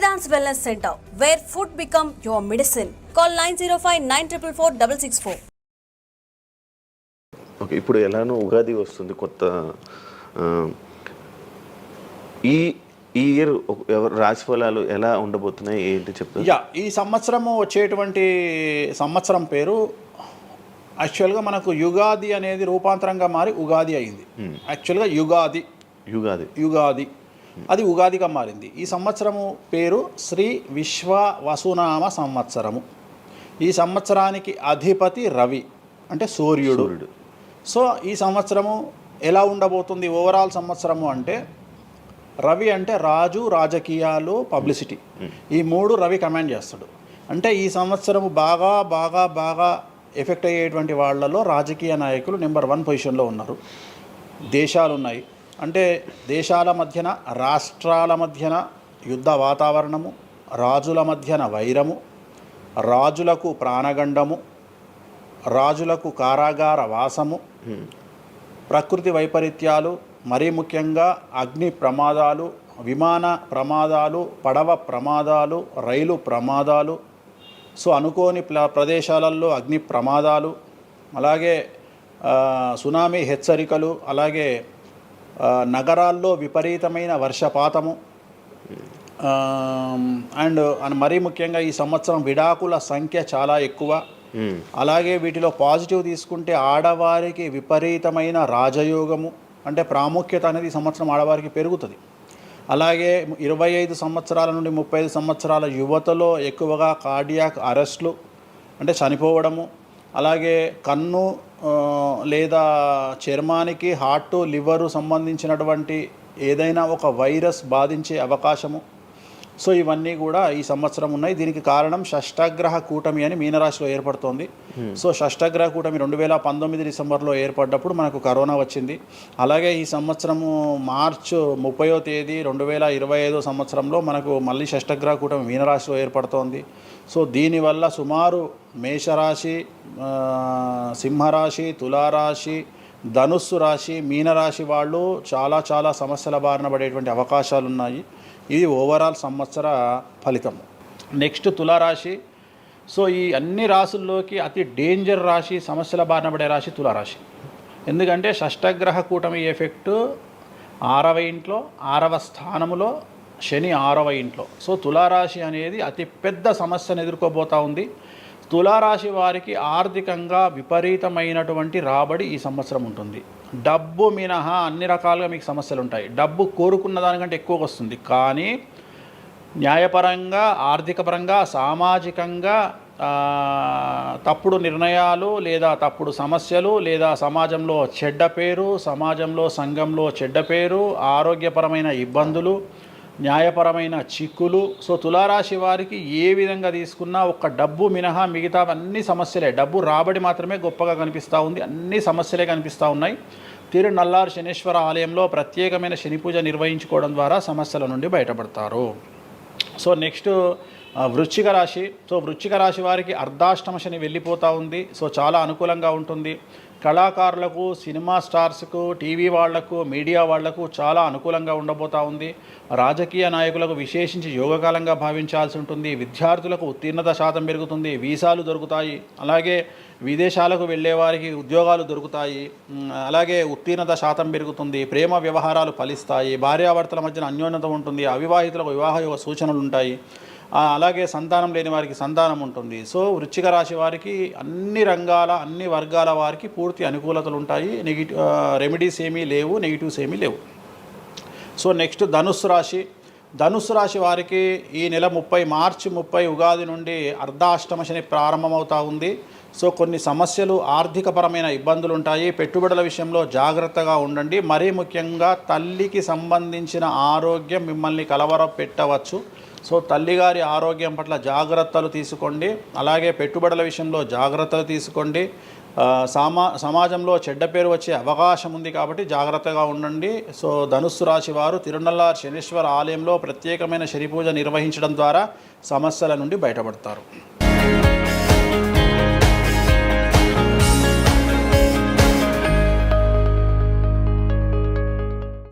Vedant's Wellness Center, where food become your medicine. Call 905-944-664. Okay, ఇప్పుడు ఎలానో ఉగాది వస్తుంది కొత్త. ఈ ఇయర్ రాశి ఫలాలు ఎలా ఉండబోతున్నాయి ఏంటి చెప్తారు? ఈ సంవత్సరము వచ్చేటువంటి సంవత్సరం పేరు యాక్చువల్గా మనకు యుగాది అనేది రూపాంతరంగా మారి ఉగాది అయింది. యాక్చువల్గా యుగాది అది ఉగాదిగా మారింది. ఈ సంవత్సరము పేరు శ్రీ విశ్వ వసునామ సంవత్సరము. ఈ సంవత్సరానికి అధిపతి రవి అంటే సూర్యుడు. సో ఈ సంవత్సరము ఎలా ఉండబోతుంది ఓవరాల్ సంవత్సరము అంటే, రవి అంటే రాజు, రాజకీయాలు, పబ్లిసిటీ, ఈ మూడు రవి కమాండ్ చేస్తాడు. అంటే ఈ సంవత్సరము బాగా బాగా బాగా ఎఫెక్ట్ అయ్యేటువంటి వాళ్ళలో రాజకీయ నాయకులు నెంబర్ 1 పొజిషన్లో ఉన్నారు. దేశాలు ఉన్నాయి, అంటే దేశాల మధ్యన, రాష్ట్రాల మధ్యన యుద్ధ వాతావరణము, రాజుల మధ్యన వైరము, రాజులకు ప్రాణగండము, రాజులకు కారాగార వాసము, ప్రకృతి వైపరీత్యాలు, మరీ ముఖ్యంగా అగ్ని ప్రమాదాలు, విమాన ప్రమాదాలు, పడవ ప్రమాదాలు, రైలు ప్రమాదాలు, సో అనుకోని ప్రదేశాలలో అగ్ని ప్రమాదాలు, అలాగే సునామీ హెచ్చరికలు, అలాగే నగరాల్లో విపరీతమైన వర్షపాతము, అండ్ మరీ ముఖ్యంగా ఈ సంవత్సరం విడాకుల సంఖ్య చాలా ఎక్కువ. అలాగే వీటిలో పాజిటివ్ తీసుకుంటే ఆడవారికి విపరీతమైన రాజయోగము, అంటే ప్రాముఖ్యత అనేది ఈ సంవత్సరం ఆడవారికి పెరుగుతుంది. అలాగే 25 సంవత్సరాల నుండి 35 సంవత్సరాల యువతలో ఎక్కువగా కార్డియాక్ అరెస్ట్లు అంటే చనిపోవడము, అలాగే కన్ను లేదా చర్మానికి హార్ట్, లివరు సంబంధించినటువంటి ఏదైనా ఒక వైరస్ బాధించే అవకాశము. సో ఇవన్నీ కూడా ఈ సంవత్సరం ఉన్నాయి. దీనికి కారణం షష్టగ్రహ కూటమి అని మీనరాశిలో ఏర్పడుతోంది. సో షష్టగ్రహ కూటమి 2019 డిసెంబర్లో ఏర్పడ్డప్పుడు మనకు కరోనా వచ్చింది. అలాగే ఈ సంవత్సరము మార్చి 30వ తేదీ 2025 సంవత్సరంలో మనకు మళ్ళీ షష్టగ్రహ కూటమి మీనరాశిలో ఏర్పడుతోంది. సో దీనివల్ల సుమారు మేషరాశి, సింహరాశి, తులారాశి, ధనుస్సు రాశి, మీనరాశి వాళ్ళు చాలా చాలా సమస్యల బారిన పడేటువంటి అవకాశాలు ఉన్నాయి. ఇది ఓవరాల్ సంవత్సర ఫలితము. నెక్స్ట్ తులారాశి. సో ఈ అన్ని రాశుల్లోకి అతి డేంజర్ రాశి, సమస్యల బారిన పడే రాశి తులారాశి. ఎందుకంటే షష్టగ్రహ కూటమి ఎఫెక్టు 6వ ఇంట్లో, 6వ స్థానములో శని 6వ ఇంట్లో. సో తులారాశి అనేది అతి పెద్ద సమస్యను ఎదుర్కోబోతూ ఉంది. తులారాశి వారికి ఆర్థికంగా విపరీతమైనటువంటి రాబడి ఈ సంవత్సరం ఉంటుంది. డబ్బు మినహా అన్ని రకాలుగా మీకు సమస్యలు ఉంటాయి. డబ్బు కోరుకున్న దానికంటే ఎక్కువగా వస్తుంది, కానీ న్యాయపరంగా, ఆర్థిక పరంగా, సామాజికంగా తప్పుడు నిర్ణయాలు లేదా తప్పుడు సమస్యలు లేదా సమాజంలో చెడ్డ పేరు, సమాజంలో సంఘంలో చెడ్డ పేరు, ఆరోగ్యపరమైన ఇబ్బందులు, న్యాయపరమైన చిక్కులు. సో తులారాశి వారికి ఏ విధంగా తీసుకున్నా ఒక్క డబ్బు మినహా మిగతా అన్ని సమస్యలే. డబ్బు రాబడి మాత్రమే గొప్పగా కనిపిస్తూ ఉంది, అన్ని సమస్యలే కనిపిస్తూ ఉన్నాయి. తిరునల్లారు శనీశ్వర ఆలయంలో ప్రత్యేకమైన శని పూజ నిర్వహించుకోవడం ద్వారా సమస్యల నుండి బయటపడతారు. సో నెక్స్ట్ వృశ్చిక రాశి. సో వృశ్చిక రాశి వారికి అర్ధాష్టమ శని వెళ్ళిపోతూ ఉంది. సో చాలా అనుకూలంగా ఉంటుంది. కళాకారులకు, సినిమా స్టార్స్కు, టీవీ వాళ్లకు, మీడియా వాళ్లకు చాలా అనుకూలంగా ఉండబోతూ ఉంది. రాజకీయ నాయకులకు విశేషించి యోగకాలంగా భావించాల్సి ఉంటుంది. విద్యార్థులకు ఉత్తీర్ణత శాతం పెరుగుతుంది, వీసాలు దొరుకుతాయి. అలాగే విదేశాలకు వెళ్ళే వారికి ఉద్యోగాలు దొరుకుతాయి. అలాగే ఉత్తీర్ణత శాతం పెరుగుతుంది. ప్రేమ వ్యవహారాలు ఫలిస్తాయి. భార్యాభర్తల మధ్యన అన్యోన్యత ఉంటుంది. అవివాహితులకు వివాహ సూచనలు ఉంటాయి. అలాగే సంతానం లేని వారికి సంతానం ఉంటుంది. సో వృశ్చిక రాశి వారికి అన్ని రంగాల, అన్ని వర్గాల వారికి పూర్తి అనుకూలతలు ఉంటాయి. రెమెడీస్ ఏమీ లేవు, నెగిటివ్స్ ఏమీ లేవు. సో నెక్స్ట్ ధనుస్సు రాశి. ధనుస్సు రాశి వారికి ఈ నెల మార్చి 30 ఉగాది నుండి అర్ధాష్టమ శని ప్రారంభమవుతూ ఉంది. సో కొన్ని సమస్యలు, ఆర్థికపరమైన ఇబ్బందులు ఉంటాయి. పెట్టుబడుల విషయంలో జాగ్రత్తగా ఉండండి. మరీ ముఖ్యంగా తల్లికి సంబంధించిన ఆరోగ్యం మిమ్మల్ని కలవరపెట్టవచ్చు. సో తల్లిగారి ఆరోగ్యం పట్ల జాగ్రత్తలు తీసుకోండి. అలాగే పెట్టుబడుల విషయంలో జాగ్రత్తలు తీసుకోండి. సమాజంలో చెడ్డ పేరు వచ్చే అవకాశం ఉంది కాబట్టి జాగ్రత్తగా ఉండండి. సో ధనుస్సు రాశి వారు తిరునల్లారు శనీశ్వర ఆలయంలో ప్రత్యేకమైన శని పూజ నిర్వహించడం ద్వారా సమస్యల నుండి బయటపడతారు.